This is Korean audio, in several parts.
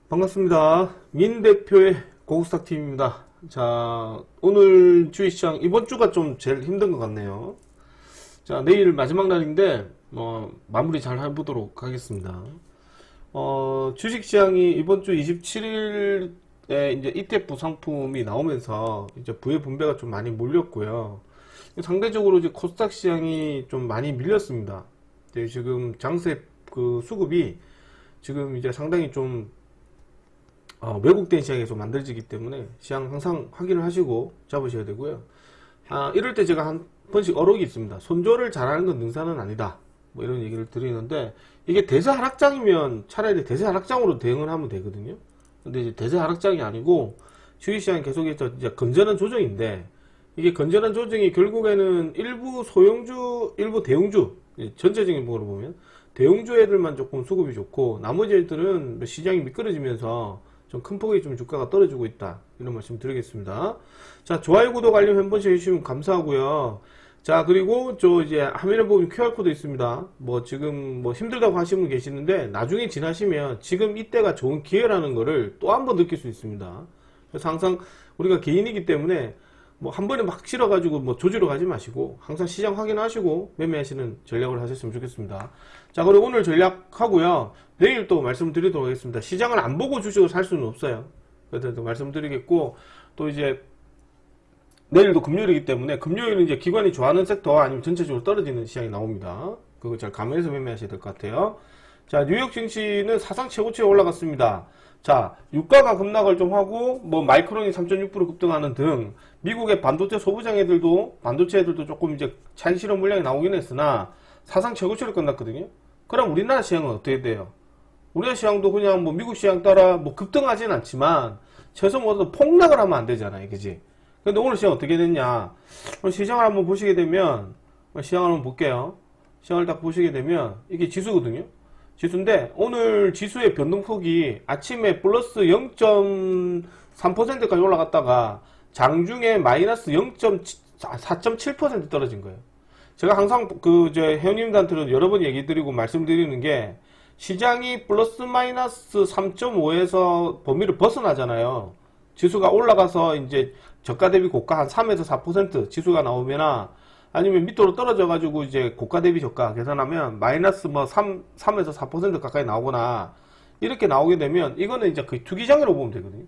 반갑습니다. 민 대표의 고국스탁팀입니다. 자, 오늘 주식시장 이번 주가 좀 제일 힘든 것 같네요. 자, 내일 마지막 날인데 마무리 잘 해보도록 하겠습니다. 주식시장이 이번 주 27일에 이제 ETF 상품이 나오면서 이제 부의 분배가 좀 많이 몰렸고요. 상대적으로 이제 코스닥 시장이 좀 많이 밀렸습니다. 지금 장세 그 수급이 지금 이제 상당히 좀 왜곡된 시장에서 만들어지기 때문에 시장 항상 확인을 하시고 잡으셔야 되고요. 이럴 때 제가 한 번씩 어록이 있습니다. 손절을 잘하는 건 능사는 아니다. 뭐 이런 얘기를 드리는데, 이게 대세 하락장이면 차라리 대세 하락장으로 대응을 하면 되거든요. 근데 이제 대세 하락장이 아니고 주식시장이 계속해서 이제 건전한 조정인데, 이게 건전한 조정이 결국에는 일부 소형주, 일부 대형주, 전체적인 부분으로 보면 대형주 애들만 조금 수급이 좋고 나머지 애들은 시장이 미끄러지면서 좀 큰 폭의 좀 주가가 떨어지고 있다, 이런 말씀 드리겠습니다. 자, 좋아요, 구독, 알림 한 번씩 해주시면 감사하고요. 자, 그리고 저 이제 화면에 보면 QR코드 있습니다. 지금 힘들다고 하시는 분 계시는데 나중에 지나시면 지금 이때가 좋은 기회라는 거를 또 한 번 느낄 수 있습니다. 그래서 항상 우리가 개인이기 때문에 한 번에 막 실어가지고 조지러 가지 마시고 항상 시장 확인하시고 매매하시는 전략을 하셨으면 좋겠습니다. 자, 그리고 오늘 전략하고요. 내일 또 말씀드리도록 하겠습니다. 시장을 안 보고 주식을 살 수는 없어요. 그래서 말씀드리겠고, 또 이제 내일도 금요일이기 때문에 금요일은 이제 기관이 좋아하는 섹터 아니면 전체적으로 떨어지는 시장이 나옵니다. 그거 잘 감안해서 매매하셔야 될 것 같아요. 자, 뉴욕 증시는 사상 최고치에 올라갔습니다. 자, 유가가 급락을 좀 하고 마이크론이 3.6% 급등하는 등 미국의 반도체 소부장 애들도, 반도체 애들도 조금 이제 차익 실현 물량이 나오긴 했으나 사상 최고치로 끝났거든요. 그럼 우리나라 시장은 어떻게 돼요? 우리나라 시장도 그냥 미국 시장 따라 급등하진 않지만 최소 폭락을 하면 안 되잖아요, 그지? 근데 오늘 시장 어떻게 됐냐? 오늘 시장을 한번 보시게 되면, 시장을 한번 볼게요. 시장을 딱 보시게 되면 이게 지수거든요. 지수인데 오늘 지수의 변동폭이 아침에 플러스 0.3%까지 올라갔다가 장중에 마이너스 4.7% 떨어진 거예요. 제가 항상 회원님들한테는 여러 번 얘기 드리고 말씀드리는 게, 시장이 플러스 마이너스 3.5에서 범위를 벗어나잖아요. 지수가 올라가서 이제 저가 대비 고가 한 3에서 4% 지수가 나오거나 아니면 밑으로 떨어져 가지고 이제 고가 대비 저가 계산하면 마이너스 3에서 4% 가까이 나오거나 이렇게 나오게 되면 이거는 이제 거의 투기장이라고 보면 되거든요.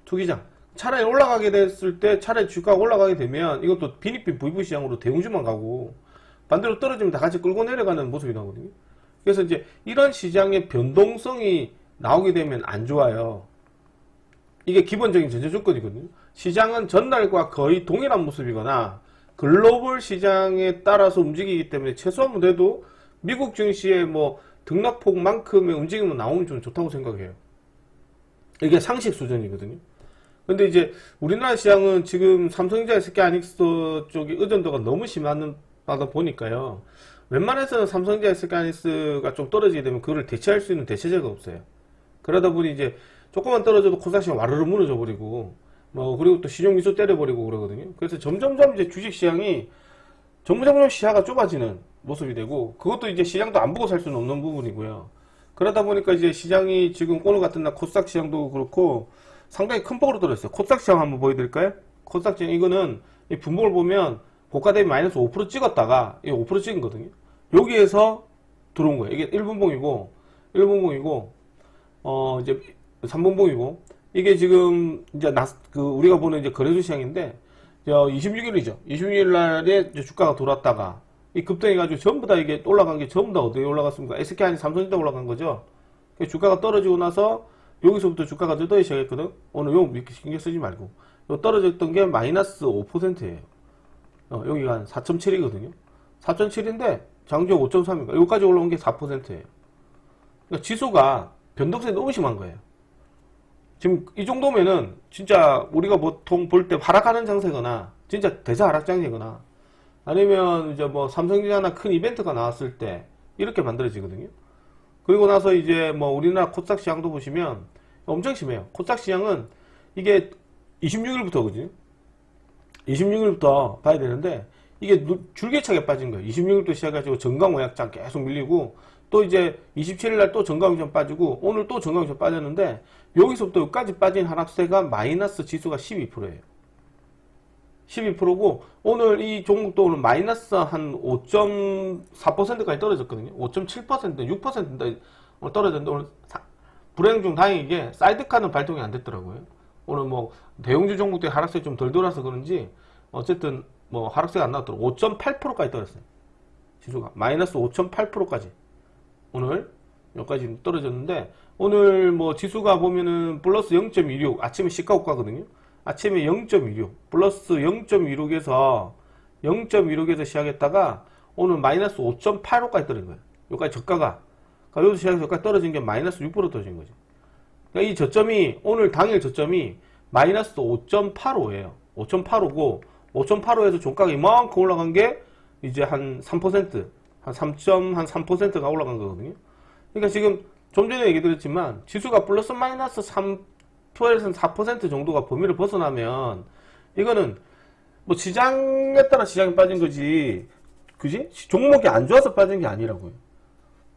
투기장. 차라리 올라가게 됐을 때, 차라리 주가가 올라가게 되면 이것도 빈익빈 부익부 시장으로 대형주만 가고, 반대로 떨어지면 다 같이 끌고 내려가는 모습이 나오거든요. 그래서 이제 이런 시장의 변동성이 나오게 되면 안 좋아요. 이게 기본적인 전제 조건이거든요. 시장은 전날과 거의 동일한 모습이거나 글로벌 시장에 따라서 움직이기 때문에 최소한 무대도 미국 증시의 등락폭만큼의 움직임은 나오면 좀 좋다고 생각해요. 이게 상식 수준이거든요. 근데 이제 우리나라 시장은 지금 삼성전자, SK하이닉스 쪽이 의존도가 너무 심하다 보니까요. 웬만해서는 삼성전자, SK하이닉스가 좀 떨어지게 되면 그거를 대체할 수 있는 대체제가 없어요. 그러다 보니 이제 조금만 떨어져도 코스닥 시장 와르르 무너져 버리고, 그리고 또 시중 미소 때려버리고 그러거든요. 그래서 점점점 이제 주식 시장이 점점 시야가 좁아지는 모습이 되고, 그것도 이제 시장도 안 보고 살 수는 없는 부분이고요. 그러다 보니까 이제 시장이 지금 오늘 같은 날 코스닥 시장도 그렇고 상당히 큰 폭으로 떨어졌어요. 코스닥 시장 한번 보여드릴까요? 코스닥 시장 이거는 이 분봉을 보면 고가 대비 마이너스 5% 찍었다가 이게 5% 찍은 거거든요. 여기에서 들어온 거예요. 이게 1분봉이고 이제 3분봉이고, 이게 지금 이제 우리가 보는 이제 거래소 시장인데 26일이죠. 26일 날에 주가가 돌았다가 이 급등해가지고 전부 다 이게 올라간 게 전부 다 어디에 올라갔습니까? SK하이닉스, 삼성전자 올라간 거죠. 주가가 떨어지고 나서 여기서부터 주가가 뜨기 시작했거든. 오늘 요 이렇게 신경 쓰지 말고, 요 떨어졌던 게 마이너스 5%예요. 여기가 한 4.7이거든요. 4.7인데 장중 5.3인가? 여기까지 올라온 게 4%예요. 그러니까 지수가 변동성이 너무 심한 거예요. 지금 이 정도면은 진짜 우리가 보통 볼 때 하락하는 장세거나 진짜 대세 하락장이거나 아니면 이제 삼성전자나 큰 이벤트가 나왔을 때 이렇게 만들어지거든요. 그리고 나서 이제 우리나라 코스닥 시장도 보시면 엄청 심해요. 코스닥 시장은 이게 26일부터거든요. 26일부터 봐야 되는데 이게 줄기차게 빠진 거예요. 26일부터 시작해가지고 정강호약장 계속 밀리고 또 이제 27일날 또 정가공시장 빠지고 오늘 또 정가공시장 빠졌는데 여기서부터 여기까지 빠진 하락세가 마이너스 지수가 12%예요. 12%고 오늘 이 종목도 오늘 마이너스 한 5.4%까지 떨어졌거든요. 5.7%, 6%인데 떨어졌는데 오늘 불행 중 다행이게 사이드카는 발동이 안 됐더라고요. 오늘 뭐 대형주 종목들이 하락세 좀 덜 돌아서 그런지 어쨌든 뭐 하락세가 안 나왔더라고요. 5.8%까지 떨어졌어요. 지수가 마이너스 5.8%까지 오늘 여기까지 떨어졌는데 오늘 뭐 지수가 보면은 플러스 0.26 아침에 시가고가거든요. 아침에 0.26 플러스 0.26에서 시작했다가 오늘 마이너스 5.85까지 떨어진 거예요. 여기까지 저가가 그러니까 여기서 시작해서 여기까지 떨어진 게 마이너스 6% 떨어진 거죠. 그러니까 이 저점이 오늘 당일 저점이 마이너스 5.85예요. 5.85고 5.85에서 종가가 이만큼 올라간 게 이제 한 3%, 한 3.3%가 올라간 거거든요. 그러니까 지금 좀 전에 얘기 드렸지만 지수가 플러스 마이너스 3%에서 4% 정도가 범위를 벗어나면 이거는 뭐 시장에 따라 시장이 빠진 거지, 그지? 종목이 안 좋아서 빠진 게 아니라고요.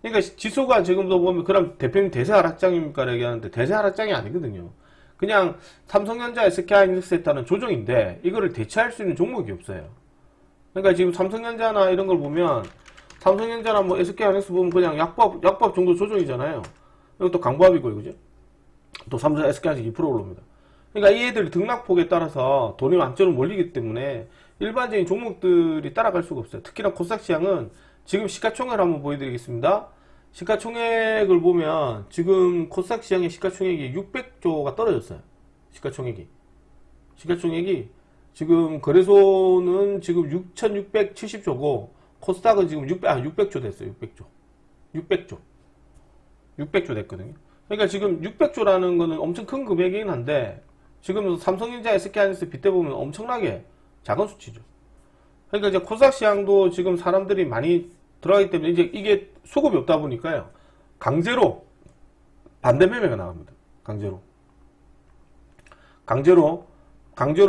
그러니까 지수가 지금도 보면 그럼 대표님 대세 하락장입니까? 얘기하는데 대세 하락장이 아니거든요. 그냥 삼성전자, SK하이닉스에 따른 조정인데 이거를 대체할 수 있는 종목이 없어요. 그러니까 지금 삼성전자나 이런 걸 보면 삼성전자나 뭐 SK하이닉스 보면 그냥 약밥 정도 조정이잖아요. 이것도 강보합이고요, 그죠? 또 삼성, SK하이닉스 2% 올라옵니다. 그러니까 이 애들이 등락폭에 따라서 돈이 완전히 몰리기 때문에 일반적인 종목들이 따라갈 수가 없어요. 특히나 코스닥 시장은 지금 시가총액을 한번 보여드리겠습니다. 시가총액을 보면 지금 코스닥 시장의 시가총액이 600조가 떨어졌어요. 시가총액이 지금 거래소는 지금 6,670조고 코스닥은 지금 600조 됐어요. 600조 됐거든요. 그러니까 지금 600조라는 거는 엄청 큰 금액이긴 한데 지금 삼성전자, SK하이닉스 빗대보면 엄청나게 작은 수치죠. 그러니까 이제 코스닥 시장도 지금 사람들이 많이 들어가기 때문에 이제 이게 수급이 없다 보니까요. 강제로 반대 매매가 나갑니다. 강제로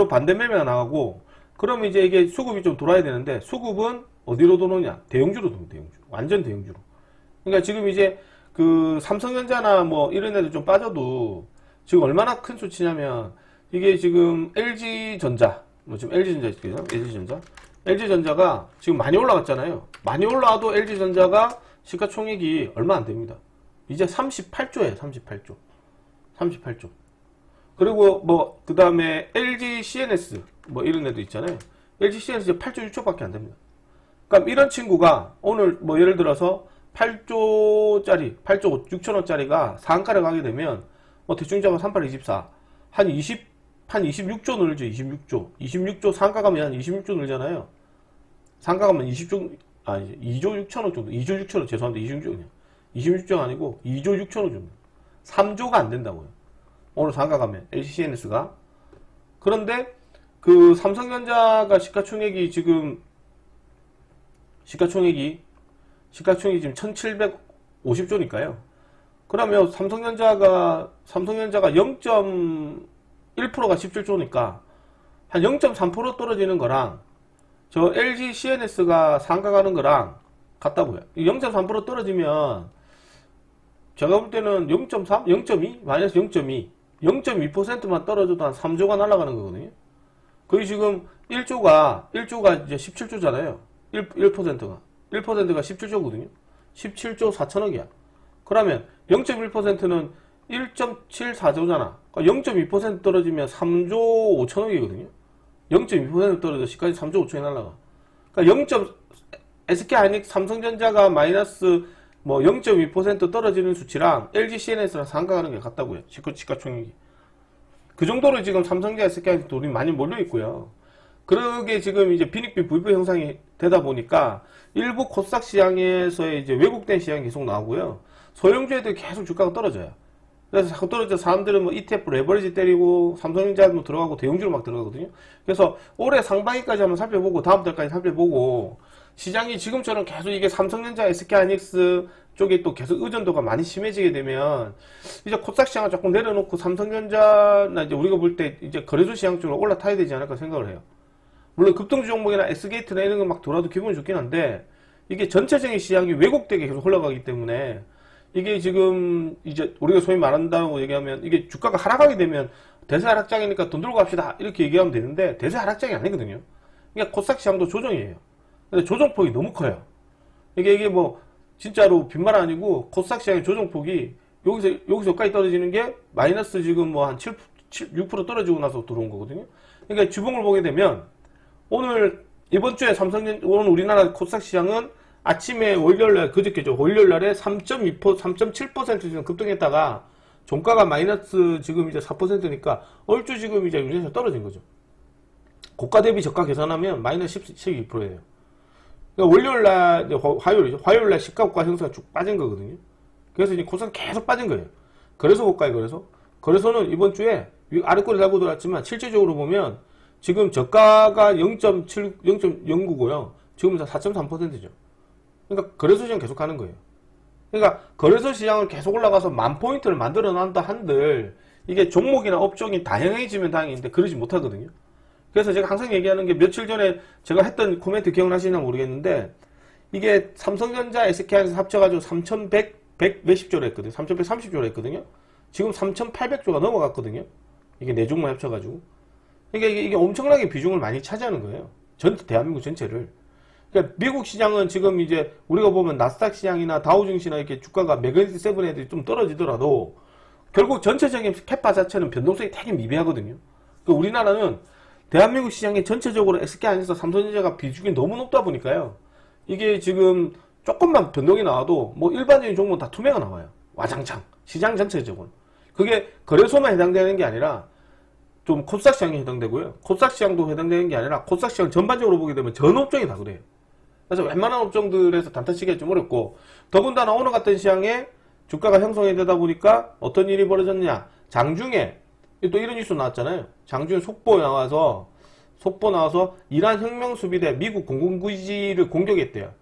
반대 매매가 나가고 그러면 이제 이게 수급이 좀 돌아야 되는데 수급은 어디로 도느냐? 대형주로 돕니다. 대형주. 완전 대형주로. 그러니까 지금 이제 그 삼성전자나 뭐 이런 애들 좀 빠져도 지금 얼마나 큰 수치냐면 이게 지금 LG전자 뭐 지금 LG전자 있죠? LG전자가 지금 많이 올라갔잖아요. 많이 올라와도 LG전자가 시가총액이 얼마 안 됩니다. 이제 38조예요. 38조. 그리고 뭐 그 다음에 LG CNS 뭐 이런 애도 있잖아요. LG CNS 이제 8조 6초밖에 안 됩니다. 그러니까 이런 친구가 오늘 뭐 예를 들어서 8조 6천원짜리가 상한가를 가게 되면 뭐 대충 잡아 3824 한 26조 늘죠. 26조 상가 가면 한 26조 늘잖아요. 상가 가면 2조 6천억 정도. 2조 6천억 죄송합니다. 26조가 아니고 2조 6천억 정도. 3조가 안 된다고요. 오늘 상가 가면 LCNS가. 그런데 그 삼성전자가 시가총액이 지금 1750조니까요. 그러면 삼성전자가 0.1%가 17조니까 한 0.3% 떨어지는 거랑 저 LG CNS가 상가 가는 거랑 같다고요. 0.3% 떨어지면 제가 볼 때는 0.3, 0.2, 마이너스 0.2, 0.2%만 떨어져도 한 3조가 날아가는 거거든요. 거기 지금 1조가 이제 17조잖아요. 1%가 17조거든요. 17조 4천억이야. 그러면 0.1%는 1.74조잖아. 그러니까 0.2% 떨어지면 3조 5천억이거든요. 0.2% 떨어져 시까지 3조 5천이 날라가. 그러니까 SK하이닉스 삼성전자가 마이너스 뭐 0.2% 떨어지는 수치랑 LG CNS랑 상가하는 게 같다고요. 시가총액이. 그 정도로 지금 삼성전자, SK하이닉스 돈이 많이 몰려 있고요. 그러게 지금 이제 빈익빈 부익부 형상이 되다 보니까 일부 코스닥 시장에서의 이제 왜곡된 시장이 계속 나오고요. 소형주애들 계속 주가가 떨어져요. 그래서 자꾸 떨어져 사람들은 뭐 ETF 레버리지 때리고 삼성전자 뭐 들어가고 대형주로 막 들어가거든요. 그래서 올해 상반기까지 한번 살펴보고 다음 달까지 살펴보고 시장이 지금처럼 계속 이게 삼성전자, SK하이닉스 쪽에 또 계속 의존도가 많이 심해지게 되면 이제 코스닥 시장을 조금 내려놓고 삼성전자나 이제 우리가 볼 때 이제 거래소 시장 쪽으로 올라타야 되지 않을까 생각을 해요. 물론 급등주 종목이나 S게이트나 이런 거 막 돌아도 기분이 좋긴 한데 이게 전체적인 시장이 왜곡되게 계속 흘러가기 때문에 이게 지금 이제 우리가 소위 말한다고 얘기하면 이게 주가가 하락하게 되면 대세 하락장이니까 돈 들고 갑시다 이렇게 얘기하면 되는데 대세 하락장이 아니거든요. 그러니까 코스닥 시장도 조정이에요. 근데 조정폭이 너무 커요. 이게 뭐 진짜로 빈말 아니고 코스닥 시장의 조정폭이 여기서까지 떨어지는 게 마이너스 지금 뭐 한 6% 떨어지고 나서 들어온 거거든요. 그러니까 주봉을 보게 되면 오늘 이번 주에 오늘 우리나라 코스닥 시장은 아침에 월요일날 그저께죠. 월요일날에 3.2%, 3.7% 지금 급등했다가 종가가 마이너스 지금 이제 4%니까 얼추 지금 이제 유전자 떨어진 거죠. 고가 대비 저가 계산하면 마이너스 12%예요. 그러니까 월요일날, 화요일이죠. 화요일날 시가고가 형성가 쭉 빠진 거거든요. 그래서 이제 코스닥 계속 빠진 거예요. 그래서 고가에 거래소는 이번 주에 아래꼬리 달고 들어왔지만 실질적으로 보면 지금 저가가 0.9고요. 지금 4.3%죠. 그러니까 거래소 시장 계속 가는 거예요. 그러니까 거래소 시장을 계속 올라가서 10,000포인트를 만들어 낸다 한들 이게 종목이나 업종이 다양해지면 다행인데 그러지 못하거든요. 그래서 제가 항상 얘기하는 게 며칠 전에 제가 했던 코멘트 기억나시나 모르겠는데 이게 삼성전자, SK하이닉스 합쳐가지고 3,100 몇십 조로 했거든요. 3,130조로 했거든요. 지금 3,800조가 넘어갔거든요. 이게 네 종만 합쳐가지고. 그러니까 이게 엄청나게 비중을 많이 차지하는 거예요. 대한민국 전체를. 그러니까 미국 시장은 지금 이제 우리가 보면 나스닥 시장이나 다우증시나 이렇게 주가가 매그니티 세븐 애들이 좀 떨어지더라도 결국 전체적인 캐파 자체는 변동성이 되게 미비하거든요. 그러니까 우리나라는 대한민국 시장에 전체적으로 SK하이닉스, 삼성전자가 비중이 너무 높다 보니까요. 이게 지금 조금만 변동이 나와도 뭐 일반적인 종목은 다 투매가 나와요. 와장창. 시장 전체적으로. 그게 거래소만 해당되는 게 아니라 좀 코스닥 시장에 해당되고요. 코스닥 시장도 해당되는 게 아니라 코스닥 시장 전반적으로 보게 되면 전 업종이 다 그래요. 그래서 웬만한 업종들에서 단타치기가 좀 어렵고 더군다나 오늘 같은 시장에 주가가 형성이 되다 보니까 어떤 일이 벌어졌냐. 장중에 또 이런 뉴스 나왔잖아요. 장중에 속보 나와서 이란 혁명수비대 미국 공군기지를 공격했대요.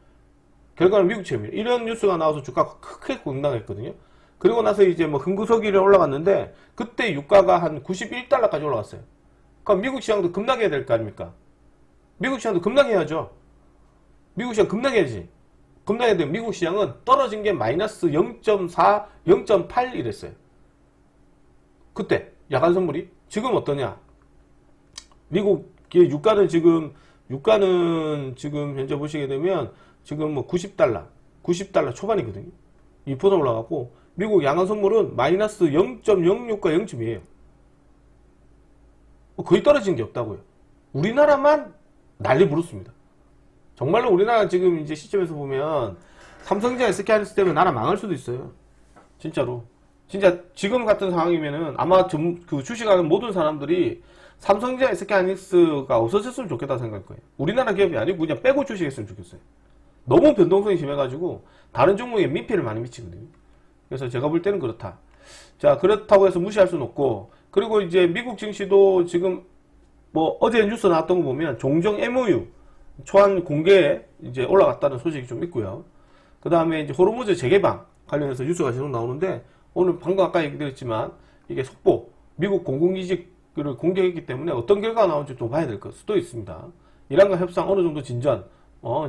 결과는 미국 체험이에요. 이런 뉴스가 나와서 주가가 크게 급락했거든요. 그리고 나서 이제 뭐 금구서기를 올라갔는데 그때 유가가 한 91달러까지 올라갔어요. 그럼 미국 시장도 급락해야 될 거 아닙니까? 미국 시장도 급락해야죠. 미국 시장 급락해야지. 급락해야 되면 미국 시장은 떨어진 게 마이너스 0.4, 0.8 이랬어요. 그때 야간 선물이 지금 어떠냐? 미국 유가는 지금 현재 보시게 되면 지금 뭐 90달러 초반이거든요. 2% 올라가고 미국 양안 선물은 마이너스 0.06과 0.2예요. 거의 떨어진 게 없다고요. 우리나라만 난리 부르습니다. 정말로 우리나라 지금 이제 시점에서 보면 삼성전자, SK하이닉스 때문에 나라 망할 수도 있어요. 진짜로. 진짜 지금 같은 상황이면은 아마 그 주식하는 모든 사람들이 삼성전자, SK하이닉스가 없어졌으면 좋겠다 생각할 거예요. 우리나라 기업이 아니고 그냥 빼고 주식했으면 좋겠어요. 너무 변동성이 심해가지고 다른 종목에 민폐를 많이 미치거든요. 그래서 제가 볼 때는 그렇다. 자, 그렇다고 해서 무시할 수는 없고, 그리고 이제 미국 증시도 지금 뭐 어제 뉴스 나왔던 거 보면 종정 MOU 초안 공개에 이제 올라갔다는 소식이 좀 있고요. 그 다음에 이제 호르무즈 재개방 관련해서 뉴스가 계속 나오는데 오늘 방금 아까 얘기드렸지만 이게 속보 미국 공군기지를 공개했기 때문에 어떤 결과가 나올지 또 봐야 될 수도 있습니다. 이란과 협상 어느 정도 진전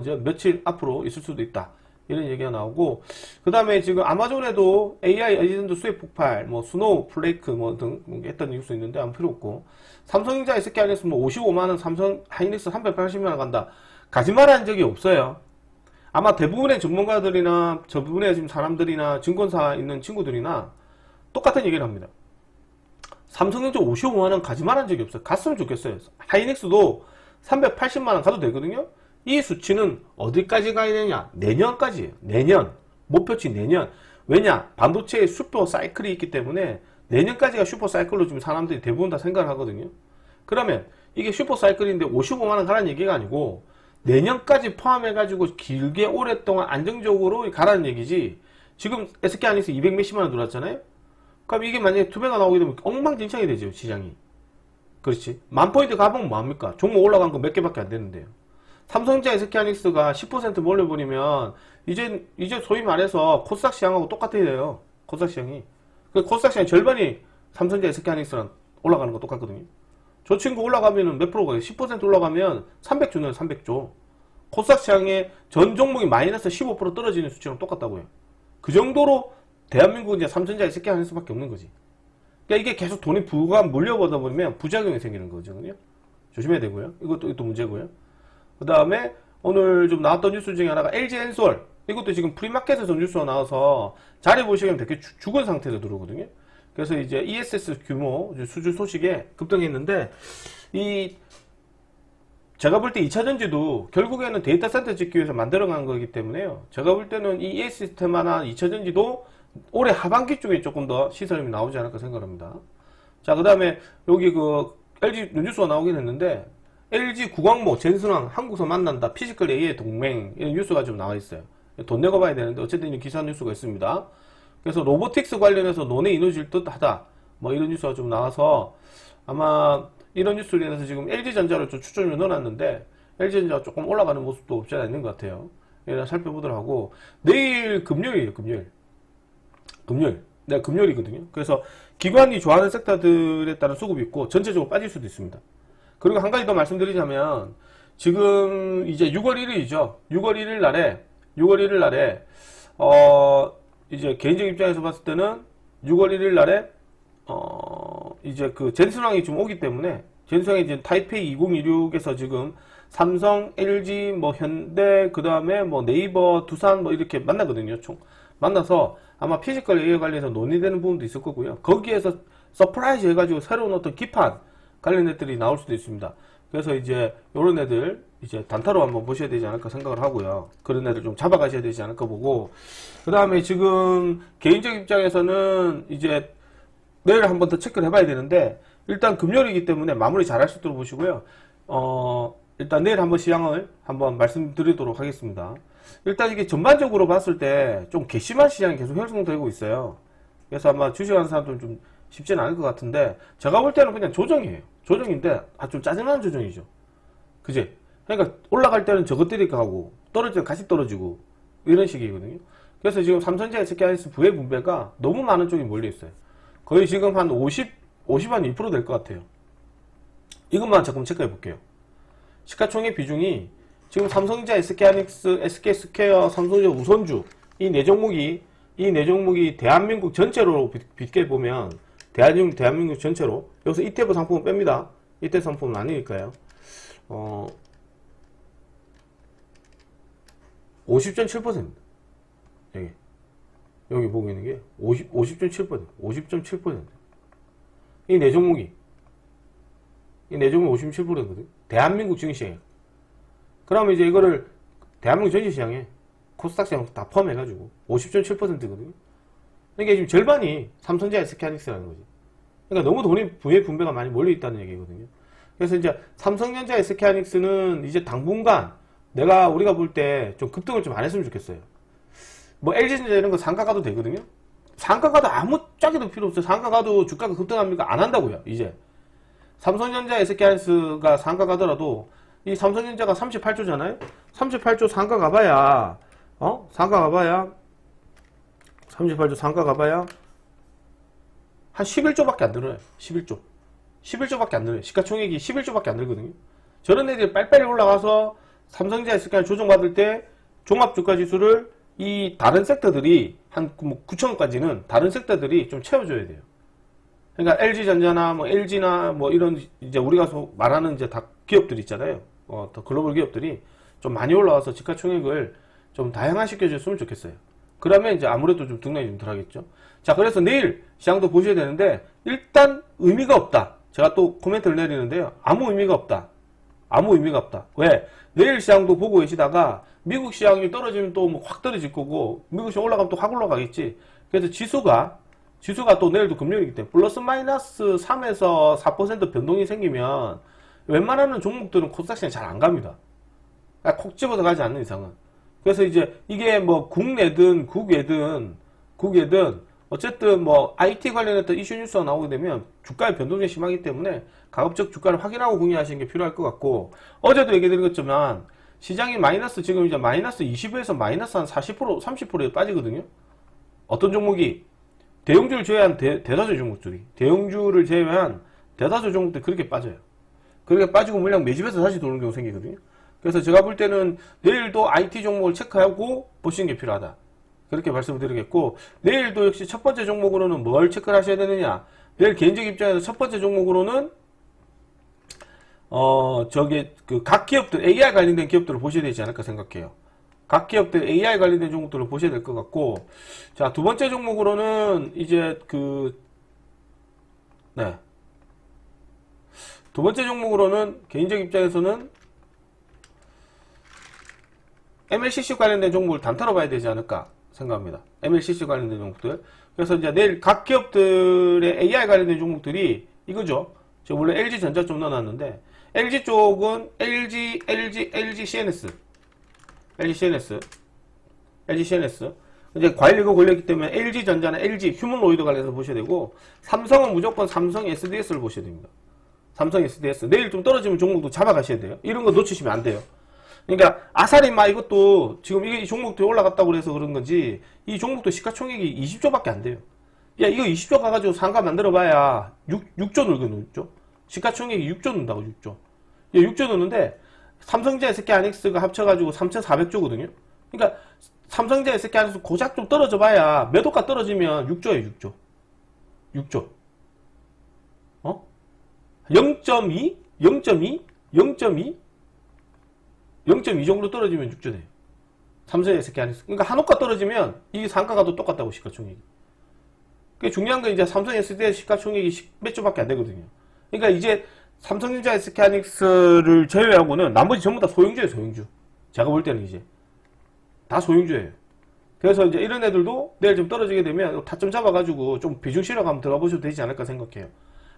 이제 며칠 앞으로 있을 수도 있다. 이런 얘기가 나오고, 그 다음에 지금 아마존에도 AI 에이전트 수혜 폭발, 뭐 스노우 플레이크 뭐 등 했던 뉴스 있는데 아무 필요 없고, 삼성전자 SK하이닉스 뭐 55만원, 삼성 하이닉스 380만원 간다. 가지말한 적이 없어요. 아마 대부분의 전문가들이나 저부분의 지금 사람들이나 증권사 있는 친구들이나 똑같은 얘기를 합니다. 삼성전자 55만원 가지말한 적이 없어요. 갔으면 좋겠어요. 하이닉스도 380만원 가도 되거든요. 이 수치는 어디까지 가야 되냐? 내년까지예요. 내년. 목표치 내년. 왜냐? 반도체의 슈퍼 사이클이 있기 때문에 내년까지가 슈퍼 사이클로 지금 사람들이 대부분 다 생각을 하거든요. 그러면 이게 슈퍼 사이클인데 55만원 가라는 얘기가 아니고 내년까지 포함해가지고 길게 오랫동안 안정적으로 가라는 얘기지. 지금 SK하이닉스 200 몇십만원 들어왔잖아요? 그럼 이게 만약에 투배가 나오게 되면 엉망진창이 되죠, 시장이. 그렇지. 10,000포인트 가보면 뭐합니까? 종목 올라간 거 몇 개밖에 안 되는데요. 삼성전자, SK하이닉스가 10% 몰려버리면 이제 소위 말해서 코스닥 시장하고 똑같아야 돼요. 코스닥 시장이. 코스닥 시장 절반이 삼성전자, SK하이닉스랑 올라가는 거 똑같거든요. 저 친구 올라가면은 몇 프로가 10% 올라가면 300조네요. 300조. 코스닥 시장의 전 종목이 마이너스 15% 떨어지는 수치랑 똑같다고요. 그 정도로 대한민국은 이제 삼성전자에 스캔하는 수밖에 없는 거지. 그러니까 이게 계속 돈이 부가 몰려보다 보면 부작용이 생기는 거거든요. 조심해야 되고요. 이것도 문제고요. 그 다음에 오늘 좀 나왔던 뉴스 중에 하나가 LG엔솔. 이것도 지금 프리마켓에서 뉴스가 나와서 자리 보시면 되게 죽은 상태에서 들어오거든요. 그래서 이제 ESS 규모 수주 소식에 급등했는데, 제가 볼 때 2차전지도 결국에는 데이터 센터 짓기 위해서 만들어간 거기 때문에요. 제가 볼 때는 이 ES 시스템하나 2차전지도 올해 하반기 쪽에 조금 더 시설이 나오지 않을까 생각합니다. 자, 그 다음에 여기 LG 뉴스가 나오긴 했는데, LG 구광모, 젠슨왕, 한국서 만난다, 피지컬 AI 동맹, 이런 뉴스가 좀 나와 있어요. 돈 내고 봐야 되는데, 어쨌든 이 기사 뉴스가 있습니다. 그래서 로보틱스 관련해서 논의 이루어질 듯 하다, 뭐 이런 뉴스가 좀 나와서, 아마 이런 뉴스로 인해서 지금 LG전자를 좀 추천을 넣어놨는데, LG전자가 조금 올라가는 모습도 없지 않아 있는 것 같아요. 이런 살펴보도록 하고, 내일 금요일이에요, 금요일. 내가 금요일이거든요. 그래서 기관이 좋아하는 섹터들에 따른 수급이 있고, 전체적으로 빠질 수도 있습니다. 그리고 한 가지 더 말씀드리자면, 지금 이제 6월 1일이죠. 6월 1일 날에, 이제 개인적 입장에서 봤을 때는 6월 1일 날에, 이제 젠슨왕이 좀 오기 때문에, 젠슨왕이 이제 타이페이 2026에서 지금 삼성, LG, 뭐 현대, 그 다음에 뭐 네이버, 두산 뭐 이렇게 만나거든요. 총. 만나서 아마 피지컬 AI 관련해서 논의되는 부분도 있을 거고요. 거기에서 서프라이즈 해가지고 새로운 어떤 기판 관련 애들이 나올 수도 있습니다. 그래서 이제 요런 애들 이제 단타로 한번 보셔야 되지 않을까 생각을 하고요. 그런 애들 좀 잡아가셔야 되지 않을까 보고, 그 다음에 지금 개인적 입장에서는 이제 내일 한번 더 체크를 해봐야 되는데, 일단 금요일이기 때문에 마무리 잘 할 수 있도록 보시고요. 일단 내일 한번 시장을 한번 말씀드리도록 하겠습니다. 일단 이게 전반적으로 봤을 때 좀 괘씸한 시장이 계속 형성되고 있어요. 그래서 아마 주식하는 사람들은 좀 쉽지는 않을 것 같은데, 제가 볼 때는 그냥 조정이에요. 조정인데 좀 짜증나는 조정이죠. 그지? 그러니까 올라갈 때는 저것들이 가고 떨어질 때는 같이 떨어지고 이런 식이거든요. 그래서 지금 삼성전자 SK하이닉스 부의 분배가 너무 많은 쪽이 몰려 있어요. 거의 지금 한 50한 2% 될 것 같아요. 이것만 조금 체크해 볼게요. 시가총액 비중이 지금 삼성전자, SK하이닉스, SK스퀘어, 삼성전자, 우선주 이 네 종목이 대한민국 전체로 빗게 보면 대한민국 전체로, 여기서 ETF 상품은 뺍니다. ETF 상품은 아니니까요. 50.7%입니다. 여기 보고 있는 게 50.7%. 이 네 종목이 57%거든. 대한민국 증시에. 그러면 이제 이거를 대한민국 전시시장에 코스닥 시장 다 포함해가지고 50.7%거든요. 그러니까 지금 절반이 삼성전자, SK하이닉스라는 거지. 그러니까 너무 부의 분배가 많이 몰려있다는 얘기거든요. 그래서 이제 삼성전자, SK하이닉스는 이제 당분간 우리가 볼 때 좀 급등을 좀 안 했으면 좋겠어요. 뭐 LG전자 이런 거 상가 가도 되거든요. 상가 가도 아무 짝에도 필요 없어요. 상가 가도 주가가 급등합니까? 안 한다고요. 이제 삼성전자, SK하이닉스가 상가 가더라도 이 삼성전자가 38조잖아요. 38조 상가 가봐야 38조 상가 가봐야 한 11조밖에 안 들어요. 11조밖에 안 들어요. 시가총액이 11조밖에 안 들거든요. 저런 애들이 빨리빨리 올라가서 삼성전자, SK하이닉스 조정받을 때 종합주가지수를 이 다른 섹터들이 한 9천원까지는 다른 섹터들이 좀 채워줘야 돼요. 그러니까 LG전자나 뭐 LG나 뭐 이런 이제 우리가 말하는 이제 다 기업들 있잖아요. 더 글로벌 기업들이 좀 많이 올라와서 시가총액을 좀 다양화시켜줬으면 좋겠어요. 그러면 이제 아무래도 좀 등락이 좀 덜하겠죠. 자, 그래서 내일 시장도 보셔야 되는데, 일단 의미가 없다. 제가 또 코멘트를 내리는데요. 아무 의미가 없다. 왜? 내일 시장도 보고 계시다가 미국 시장이 떨어지면 또 뭐 확 떨어질 거고, 미국 시장 올라가면 또 확 올라가겠지. 그래서 지수가 또 내일도 금요일이기 때문에 플러스 마이너스 3에서 4% 변동이 생기면 웬만하는 종목들은 코스닥 시장 잘 안 갑니다. 콕 집어서 가지 않는 이상은. 그래서 이제 이게 뭐 국내든 국외든 어쨌든 뭐 IT 관련했던 이슈 뉴스가 나오게 되면 주가의 변동이 심하기 때문에 가급적 주가를 확인하고 공유하시는 게 필요할 것 같고, 어제도 얘기 드렸지만 시장이 지금 이제 마이너스 20에서 마이너스 한 40%, 30%에 빠지거든요. 어떤 종목이 대형주를 제외한 대다수 종목들이 대형주를 제외한 대다수 종목들이 그렇게 빠져요. 그렇게 빠지고 물량 매집해서 다시 도는 경우 생기거든요. 그래서 제가 볼 때는 내일도 IT 종목을 체크하고 보시는 게 필요하다. 그렇게 말씀을 드리겠고, 내일도 역시 첫 번째 종목으로는 뭘 체크를 하셔야 되느냐. 내일 개인적 입장에서 첫 번째 종목으로는 각 기업들, AI 관련된 기업들을 보셔야 되지 않을까 생각해요. 각 기업들 AI 관련된 종목들을 보셔야 될 것 같고, 자, 두 번째 종목으로는 이제 두 번째 종목으로는 개인적 입장에서는 MLCC 관련된 종목을 단타로 봐야 되지 않을까 생각합니다. MLCC 관련된 종목들. 그래서 이제 내일 각 기업들의 AI 관련된 종목들이 이거죠. 제가 원래 LG전자 좀 넣어놨는데, LG 쪽은 LG CNS. 이제 과일 이거 걸렸기 때문에 LG전자는 LG 휴먼로이드 관련해서 보셔야 되고, 삼성은 무조건 삼성 SDS를 보셔야 됩니다. 삼성 SDS. 내일 좀 떨어지면 종목도 잡아가셔야 돼요. 이런 거 놓치시면 안 돼요. 그러니까 아사리마 이것도 지금 이 종목들이 올라갔다고 해서 그런 건지 이 종목도 시가총액이 20조밖에 안 돼요. 야, 이거 20조 가가지고 상가 만들어봐야 6조 늘거든요. 6조. 시가총액이 6조 는다고 6조. 야, 6조 넣는데 삼성전자 SK하이닉스가 합쳐가지고 3,400조거든요. 그러니까 삼성전자 SK하이닉스 고작 좀 떨어져봐야 매도가 떨어지면 6조예요. 6조. 6조. 0.2? 0.2? 0.2? 0.2 정도 떨어지면 6조 돼요. 삼성 SK하이닉스. 그러니까 한옥가 떨어지면 이 상가가도 똑같다고 시가총액이. 그게 중요한 건 이제 삼성 SDS 시가총액이 몇 조밖에 안 되거든요. 그러니까 이제 삼성전자 SK하이닉스를 제외하고는 나머지 전부 다 소형주예요, 소형주. 제가 볼 때는 이제 다 소형주예요. 그래서 이제 이런 애들도 내일 좀 떨어지게 되면 타점 잡아가지고 좀 비중 실어가 한번 들어가 보셔도 되지 않을까 생각해요.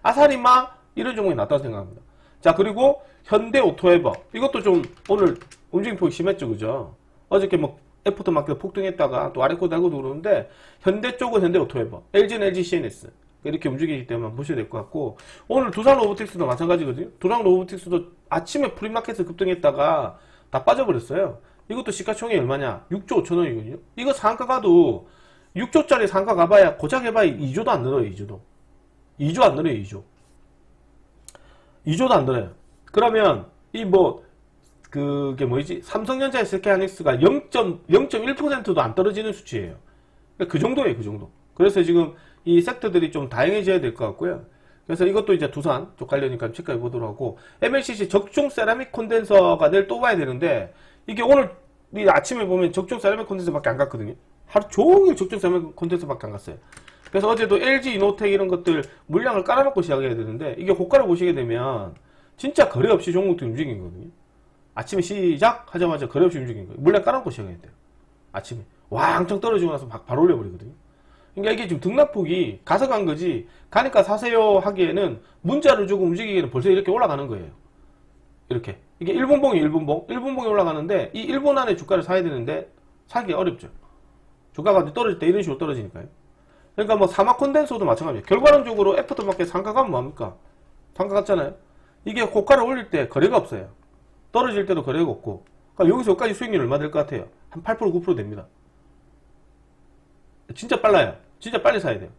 아사리마 이런 종목이 낫다고 생각합니다. 자, 그리고 현대오토에버 이것도 좀 오늘 움직임폭이 심했죠, 그죠? 어저께 뭐 애프터마켓 폭등했다가 또 아래코 달고 그러는데 현대 쪽은 현대오토에버, LG는 LG CNS 이렇게 움직이기 때문에 보셔야 될 것 같고, 오늘 두산로보틱스도 마찬가지거든요. 두산로보틱스도 아침에 프리마켓에서 급등했다가 다 빠져버렸어요. 이것도 시가총액이 얼마냐? 6조 5천원이거든요. 이거 상가 가도 6조짜리 상가 가봐야 고작 해봐야 2조도 안 늘어요. 2조 안 늘어요. 2조도 안 늘어요. 그러면 그게 뭐지? 삼성전자 SK하이닉스가 0.1%도 안 떨어지는 수치예요. 그러니까 그 정도예요. 그 정도. 그래서 지금 이 섹터들이 좀 다양해져야 될 것 같고요. 그래서 이것도 이제 두산 쪽 관련이니까 체크해 보도록 하고, MLCC 적중 세라믹 콘덴서가 내일 또 봐야 되는데, 이게 오늘 아침에 보면 적중 세라믹 콘덴서밖에 안 갔거든요. 하루 종일 적중 세라믹 콘덴서밖에 안 갔어요. 그래서 어제도 LG 이노텍 이런 것들 물량을 깔아놓고 시작해야 되는데, 이게 고가를 보시게 되면 진짜 거래 없이 종목들이 움직인 거거든요. 아침에 시작하자마자 거래 없이 움직인 거예요. 물량 깔아놓고 시작해야 돼요. 아침에 왕창 떨어지고 나서 바로 올려버리거든요. 그러니까 이게 지금 등락폭이 가서 간 거지, 가니까 사세요 하기에는 문자를 주고 움직이기에는 벌써 이렇게 올라가는 거예요. 이렇게. 이게 1분봉이 1분봉이 올라가는데, 이 1분 안에 주가를 사야 되는데 사기가 어렵죠. 주가가 떨어질 때 이런 식으로 떨어지니까요. 그러니까 뭐 사막 콘덴서도 마찬가지예요. 결과론적으로 애프터마켓 상가 가면 뭐합니까? 상가 갔잖아요. 이게 고가를 올릴 때 거래가 없어요. 떨어질 때도 거래가 없고. 그러니까 여기서 여기까지 수익률 얼마 될 것 같아요? 한 8% 9% 됩니다. 진짜 빨라요. 진짜 빨리 사야 돼요.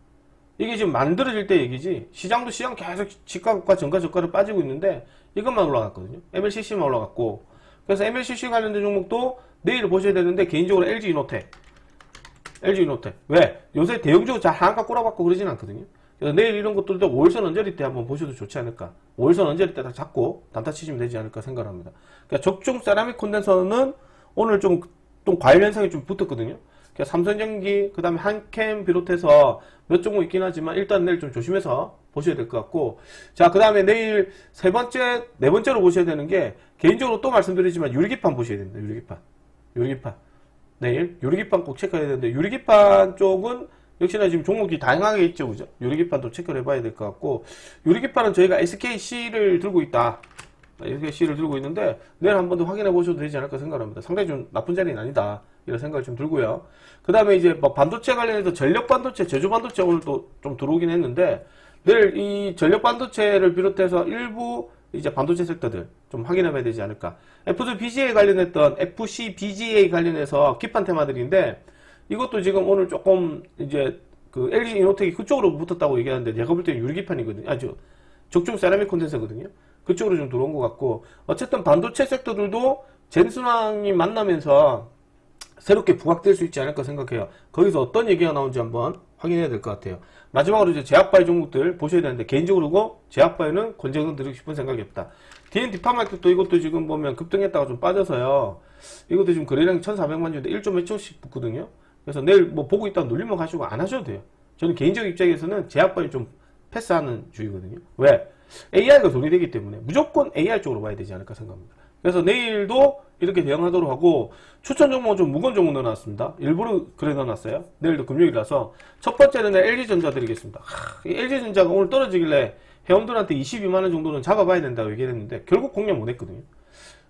이게 지금 만들어질 때 얘기지, 시장 계속 지가과 정가 저가로 빠지고 있는데 이것만 올라갔거든요. MLCC만 올라갔고. 그래서 MLCC 관련된 종목도 내일 보셔야 되는데, 개인적으로 LG 이노텍. 왜? 요새 대형주가 잘 한가 꼬라박고 그러진 않거든요. 그래서 내일 이런 것들도 5일선 언저리 때 한번 보셔도 좋지 않을까. 5일선 언저리 때 다 잡고 단타 치시면 되지 않을까 생각합니다. 그러니까 적중 세라믹 콘덴서는 오늘 좀 과열 현상이 좀 붙었거든요. 그러니까 삼성전기, 그 다음에 한캠 비롯해서 몇 종목 있긴 하지만 일단 내일 좀 조심해서 보셔야 될 것 같고, 자, 그 다음에 내일 네 번째로 보셔야 되는 게, 개인적으로 또 말씀드리지만 유리기판 보셔야 됩니다. 유리기판. 내일 유리기판 꼭 체크해야 되는데, 유리기판 쪽은 역시나 지금 종목이 다양하게 있죠, 그죠? 유리기판도 체크를 해봐야 될 것 같고, 유리기판은 저희가 SKC를 들고 있다. SKC를 들고 있는데, 내일 한 번 더 확인해 보셔도 되지 않을까 생각합니다. 상당히 좀 나쁜 자리는 아니다, 이런 생각을 좀 들고요. 그 다음에 이제 뭐 반도체 관련해서 전력반도체, 제조반도체 오늘 또 좀 들어오긴 했는데, 내일 이 전력반도체를 비롯해서 일부 이제 반도체 섹터들 좀 확인해 봐야 되지 않을까. FBGA 관련했던 FCBGA 관련해서 깃판 테마들인데, 이것도 지금 오늘 조금 이제 그 LG 이노텍이 그쪽으로 붙었다고 얘기하는데, 제가 볼 때는 유리기판이거든요. 적중 세라믹 콘덴서거든요. 그쪽으로 좀 들어온 것 같고, 어쨌든 반도체 섹터들도 젠순왕이 만나면서 새롭게 부각될 수 있지 않을까 생각해요. 거기서 어떤 얘기가 나오는지 한번 확인해야 될 것 같아요. 마지막으로 이제 제약바이오 종목들 보셔야 되는데, 개인적으로 제약바이오는 권장을 드리고 싶은 생각이 없다. DND 파마켓도 이것도 지금 보면 급등했다가 좀 빠져서요. 이것도 지금 거래량이 1,400만 주인데 1조 몇 초씩 붙거든요. 그래서 내일 뭐 보고 있다가 눌리면 가시고 안 하셔도 돼요. 저는 개인적 입장에서는 제약바이오 좀 패스하는 주의거든요. 왜? AI가 돈이 되기 때문에 무조건 AI 쪽으로 봐야 되지 않을까 생각합니다. 그래서 내일도 이렇게 대응하도록 하고, 추천 종목은 좀 무거운 종목 넣어놨습니다. 일부러 그래 넣어놨어요. 내일도 금요일이라서. 첫 번째는 LG전자 드리겠습니다. 이 LG전자가 오늘 떨어지길래 회원들한테 22만원 정도는 잡아봐야 된다고 얘기를 했는데 결국 공략 못했거든요.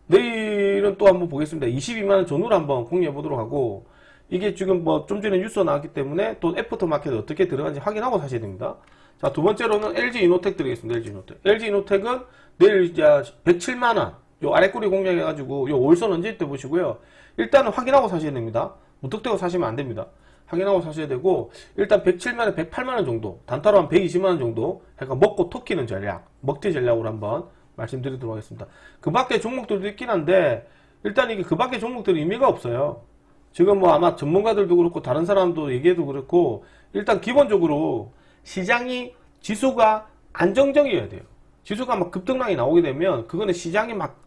내일은 또 한번 보겠습니다. 22만원 전후로 한번 공략해 보도록 하고, 이게 지금 뭐 좀 전에 뉴스가 나왔기 때문에 또 애프터마켓 어떻게 들어가는지 확인하고 사셔야 됩니다. 자, 두 번째로는 LG이노텍 드리겠습니다. LG이노텍. LG이노텍은 내일 이제 107만원 요 아래꼬리 공략해가지고 요 월선 언제 때 보시고요. 일단은 확인하고 사셔야 됩니다. 무턱대고 사시면 안 됩니다. 확인하고 사셔야 되고, 일단 107만원, 108만원 정도, 단타로 한 120만원 정도 해가 먹고 토끼는 전략, 먹튀 전략으로 한번 말씀드리도록 하겠습니다. 그 밖에 종목들도 있긴 한데, 일단 이게 그 밖에 종목들이 의미가 없어요. 지금 뭐 아마 전문가들도 그렇고 다른 사람도 얘기해도 그렇고, 일단 기본적으로 시장이, 지수가 안정적이어야 돼요. 지수가 막 급등락이 나오게 되면 그거는 시장이 막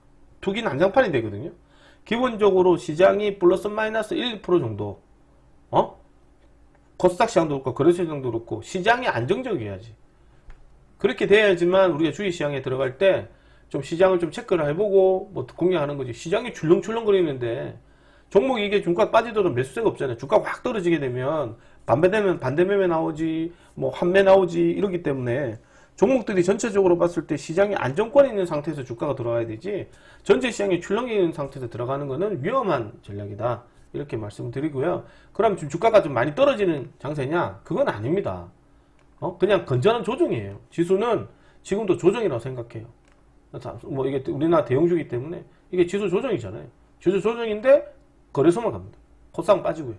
투기 난장판이 되거든요. 기본적으로 시장이 플러스 마이너스 1% 정도, 코스닥 시장도 그렇고 거래소 시장도 그렇고 시장이 안정적이어야지. 그렇게 돼야지만 우리가 주식시장에 들어갈 때 좀 시장을 좀 체크를 해보고 뭐 공략하는 거지. 시장이 출렁출렁거리는데 종목이 이게 주가 빠지더라도 매수세가 없잖아요. 주가가 확 떨어지게 되면 반배되면 반대매매 나오지, 뭐 환매 나오지, 이러기 때문에 종목들이 전체적으로 봤을 때 시장이 안정권에 있는 상태에서 주가가 들어가야 되지, 전체 시장이 출렁이 있는 상태에서 들어가는 것은 위험한 전략이다. 이렇게 말씀드리고요. 그럼 지금 주가가 좀 많이 떨어지는 장세냐? 그건 아닙니다. 그냥 건전한 조정이에요. 지수는 지금도 조정이라고 생각해요. 뭐 이게 우리나라 대형주기 때문에 이게 지수 조정이잖아요. 지수 조정인데 거래소만 갑니다. 코스닥 빠지고요.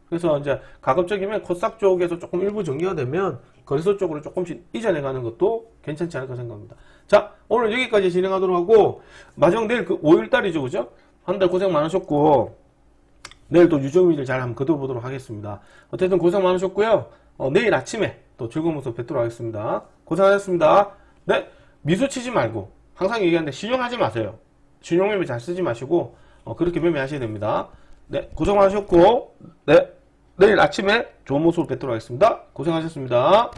그래서 이제 가급적이면 코스닥 쪽에서 조금 일부 정리가 되면 거래소 쪽으로 조금씩 이전해 가는 것도 괜찮지 않을까 생각합니다. 자, 오늘 여기까지 진행하도록 하고, 마지막 내일 그 5일달이죠, 그죠? 한 달 고생 많으셨고, 내일 또 유종일을 잘 한번 거둬보도록 하겠습니다. 어쨌든 고생 많으셨고요. 내일 아침에 또 즐거운 모습 뵙도록 하겠습니다. 고생하셨습니다. 네, 미수 치지 말고 항상 얘기하는데 신용하지 마세요. 신용매매 잘 쓰지 마시고 그렇게 매매하셔야 됩니다. 네, 고생 많으셨고, 네, 내일 아침에 좋은 모습을 뵙도록 하겠습니다. 고생하셨습니다.